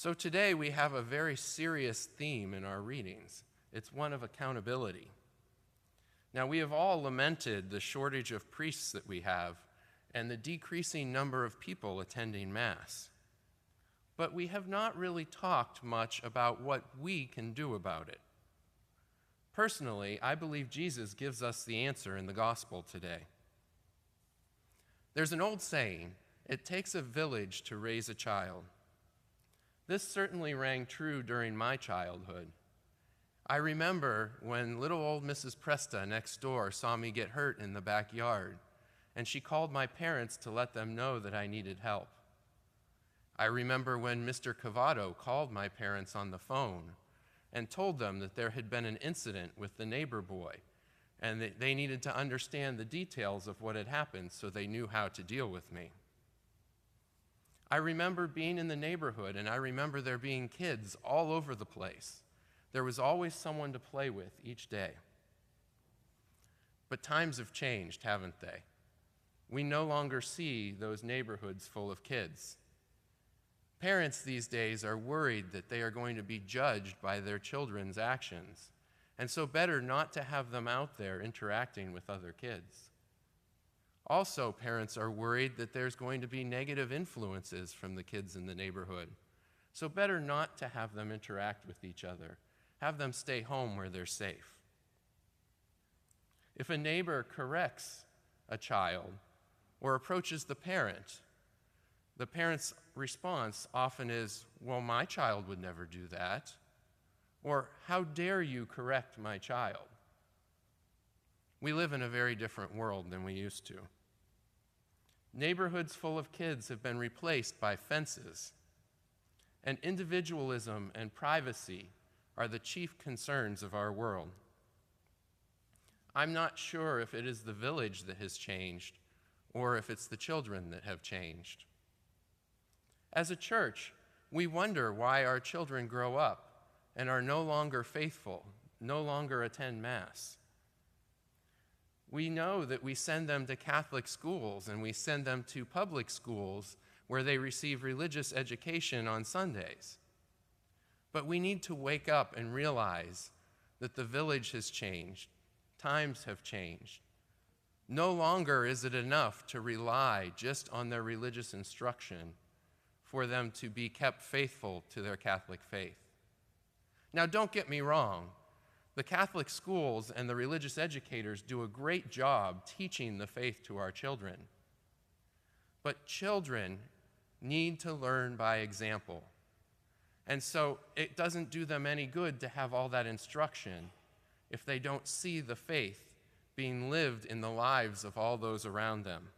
So today we have a very serious theme in our readings. It's one of accountability. Now, we have all lamented the shortage of priests that we have and the decreasing number of people attending Mass. But we have not really talked much about what we can do about it. Personally, I believe Jesus gives us the answer in the gospel today. There's an old saying, "It takes a village to raise a child." This certainly rang true during my childhood. I remember when little old Mrs. Presta next door saw me get hurt in the backyard, and she called my parents to let them know that I needed help. I remember when Mr. Cavato called my parents on the phone and told them that there had been an incident with the neighbor boy, and that they needed to understand the details of what had happened so they knew how to deal with me. I remember being in the neighborhood, and I remember there being kids all over the place. There was always someone to play with each day. But times have changed, haven't they? We no longer see those neighborhoods full of kids. Parents these days are worried that they are going to be judged by their children's actions, and so better not to have them out there interacting with other kids. Also, parents are worried that there's going to be negative influences from the kids in the neighborhood, so better not to have them interact with each other. Have them stay home where they're safe. If a neighbor corrects a child or approaches the parent's response often is, "Well, my child would never do that," or "How dare you correct my child?" We live in a very different world than we used to. Neighborhoods full of kids have been replaced by fences, and individualism and privacy are the chief concerns of our world. I'm not sure if it is the village that has changed or if it's the children that have changed. As a church, we wonder why our children grow up and are no longer faithful, no longer attend Mass. We know that we send them to Catholic schools and we send them to public schools where they receive religious education on Sundays. But we need to wake up and realize that the village has changed. Times have changed. No longer is it enough to rely just on their religious instruction for them to be kept faithful to their Catholic faith. Now, don't get me wrong. The Catholic schools and the religious educators do a great job teaching the faith to our children. But children need to learn by example. And so it doesn't do them any good to have all that instruction if they don't see the faith being lived in the lives of all those around them.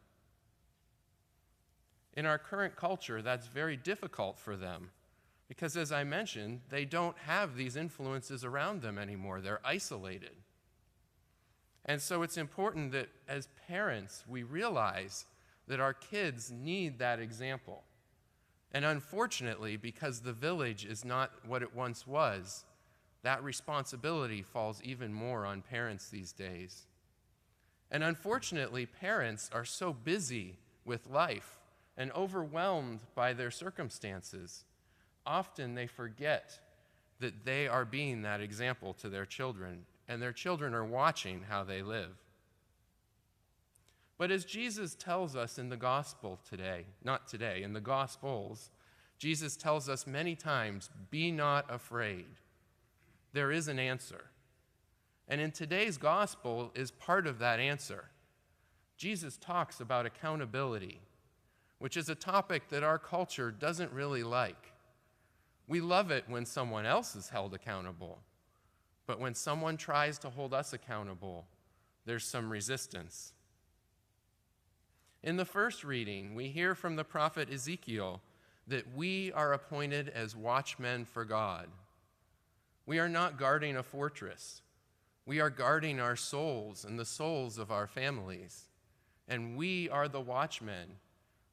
In our current culture, that's very difficult for them because, as I mentioned, they don't have these influences around them anymore. They're isolated. And so it's important that as parents, we realize that our kids need that example. And unfortunately, because the village is not what it once was, that responsibility falls even more on parents these days. And unfortunately, parents are so busy with life and overwhelmed by their circumstances, often they forget that they are being that example to their children, and their children are watching how they live. But as Jesus tells us in the gospel today, in the Gospels, Jesus tells us many times, "Be not afraid." There is an answer. And in today's gospel is part of that answer. Jesus talks about accountability, which is a topic that our culture doesn't really like. We love it when someone else is held accountable, but when someone tries to hold us accountable, there's some resistance. In the first reading, we hear from the prophet Ezekiel that we are appointed as watchmen for God. We are not guarding a fortress. We are guarding our souls and the souls of our families. And we are the watchmen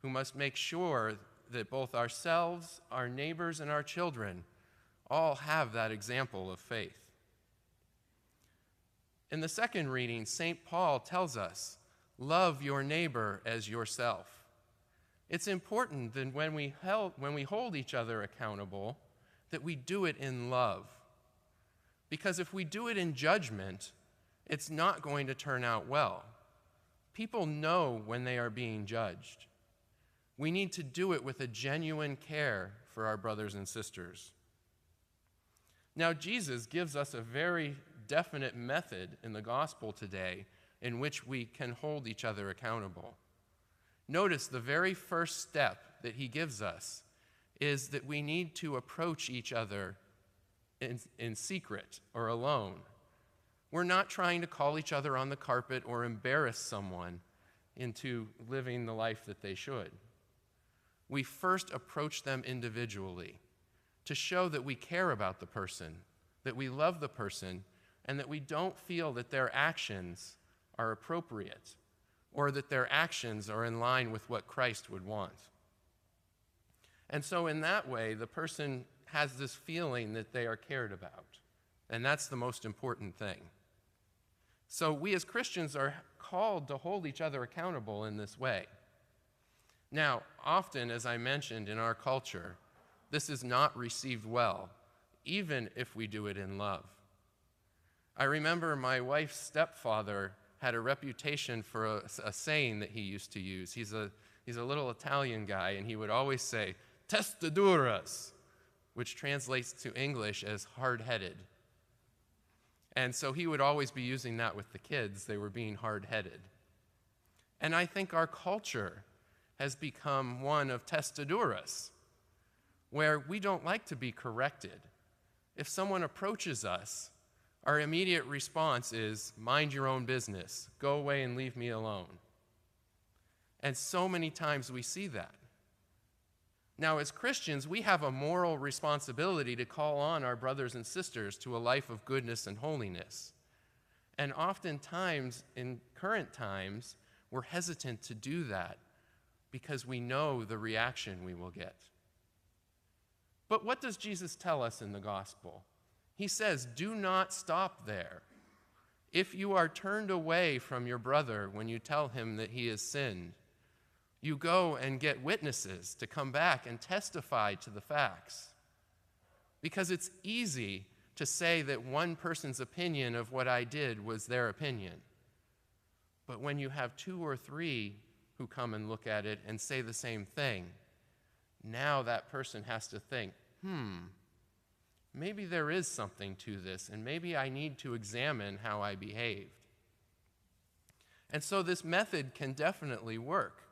who must make sure that both ourselves, our neighbors, and our children all have that example of faith. In the second reading, St. Paul tells us, "Love your neighbor as yourself." It's important that when we hold each other accountable, that we do it in love. Because if we do it in judgment, it's not going to turn out well. People know when they are being judged. We need to do it with a genuine care for our brothers and sisters. Now, Jesus gives us a very definite method in the gospel today in which we can hold each other accountable. Notice the very first step that he gives us is that we need to approach each other in secret or alone. We're not trying to call each other on the carpet or embarrass someone into living the life that they should. We first approach them individually to show that we care about the person, that we love the person, and that we don't feel that their actions are appropriate or that their actions are in line with what Christ would want. And so in that way, the person has this feeling that they are cared about, and that's the most important thing. So we as Christians are called to hold each other accountable in this way. Now, often, as I mentioned, in our culture, this is not received well, even if we do it in love. I remember my wife's stepfather had a reputation for a saying that he used to use. He's a little Italian guy, and he would always say, "testaduras," which translates to English as hard-headed. And so he would always be using that with the kids. They were being hard-headed. And I think our culture has become one of testaduras, where we don't like to be corrected. If someone approaches us, our immediate response is, "mind your own business, go away and leave me alone." And so many times we see that. Now, as Christians, we have a moral responsibility to call on our brothers and sisters to a life of goodness and holiness. And oftentimes, in current times, we're hesitant to do that because we know the reaction we will get. But what does Jesus tell us in the gospel? He says, do not stop there. If you are turned away from your brother when you tell him that he has sinned, you go and get witnesses to come back and testify to the facts. Because it's easy to say that one person's opinion of what I did was their opinion. But when you have 2 or 3 who come and look at it and say the same thing, now that person has to think, maybe there is something to this, and maybe I need to examine how I behaved. And so this method can definitely work.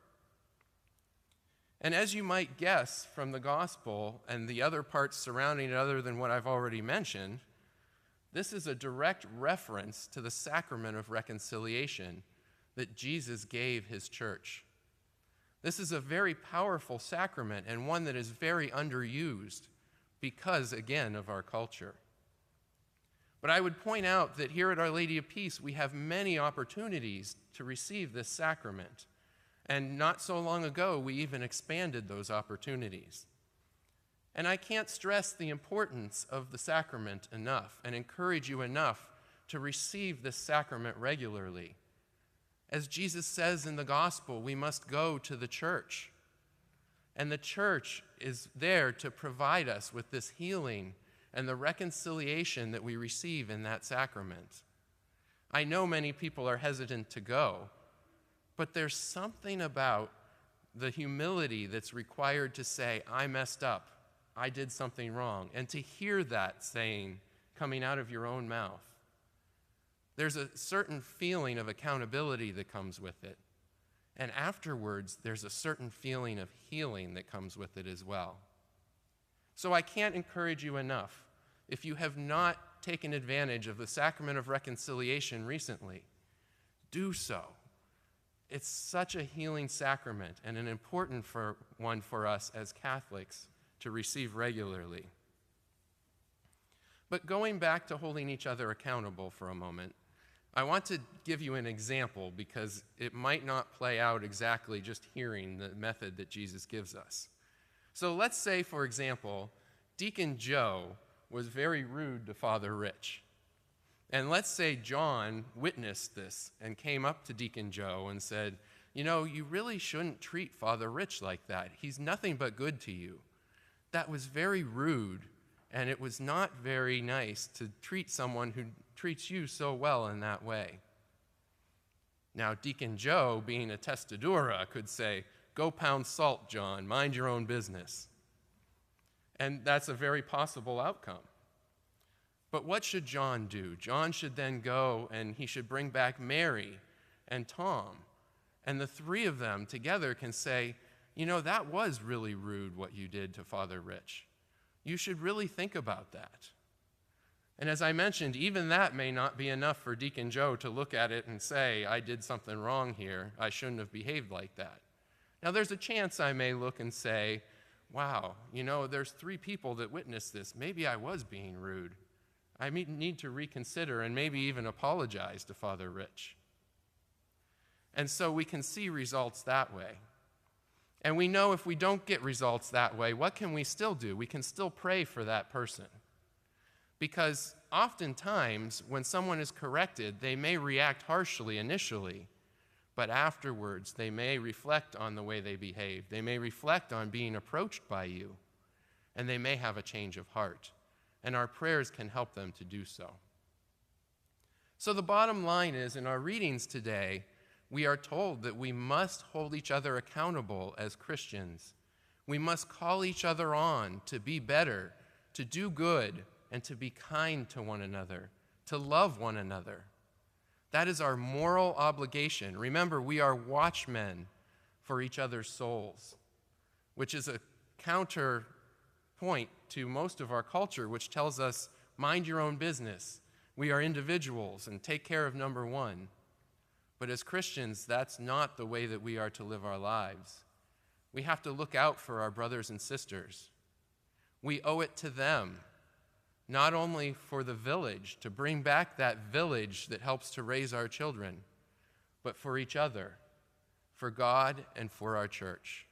And as you might guess from the gospel and the other parts surrounding it other than what I've already mentioned, this is a direct reference to the sacrament of reconciliation that Jesus gave his church. This is a very powerful sacrament and one that is very underused because, again, of our culture. But I would point out that here at Our Lady of Peace, we have many opportunities to receive this sacrament. And not so long ago, we even expanded those opportunities. And I can't stress the importance of the sacrament enough and encourage you enough to receive this sacrament regularly. As Jesus says in the gospel, we must go to the church. And the church is there to provide us with this healing and the reconciliation that we receive in that sacrament. I know many people are hesitant to go, but there's something about the humility that's required to say, I messed up, I did something wrong, and to hear that saying coming out of your own mouth. There's a certain feeling of accountability that comes with it. And afterwards, there's a certain feeling of healing that comes with it as well. So I can't encourage you enough. If you have not taken advantage of the sacrament of reconciliation recently, do so. It's such a healing sacrament and an important one for us as Catholics to receive regularly. But going back to holding each other accountable for a moment, I want to give you an example because it might not play out exactly just hearing the method that Jesus gives us. So let's say, for example, Deacon Joe was very rude to Father Rich. And let's say John witnessed this and came up to Deacon Joe and said, you really shouldn't treat Father Rich like that. He's nothing but good to you. That was very rude, and it was not very nice to treat someone who treats you so well in that way. Now, Deacon Joe, being a testadura, could say, "Go pound salt, John, mind your own business." And that's a very possible outcome. But what should John do? John should then go and he should bring back Mary and Tom. And the three of them together can say, that was really rude what you did to Father Rich. You should really think about that. And as I mentioned, even that may not be enough for Deacon Joe to look at it and say, I did something wrong here. I shouldn't have behaved like that. Now, there's a chance I may look and say, wow, there's 3 people that witnessed this. Maybe I was being rude. I need to reconsider and maybe even apologize to Father Rich. And so we can see results that way. And we know if we don't get results that way, what can we still do? We can still pray for that person. Because oftentimes, when someone is corrected, they may react harshly initially, but afterwards they may reflect on the way they behaved. They may reflect on being approached by you, and they may have a change of heart. And our prayers can help them to do so. So the bottom line is, in our readings today, we are told that we must hold each other accountable as Christians. We must call each other on to be better, to do good, and to be kind to one another, to love one another. That is our moral obligation. Remember, we are watchmen for each other's souls, which is a counterpoint to most of our culture, which tells us, mind your own business. We are individuals and take care of number one. But as Christians, that's not the way that we are to live our lives. We have to look out for our brothers and sisters. We owe it to them, not only for the village, to bring back that village that helps to raise our children, but for each other, for God, and for our church.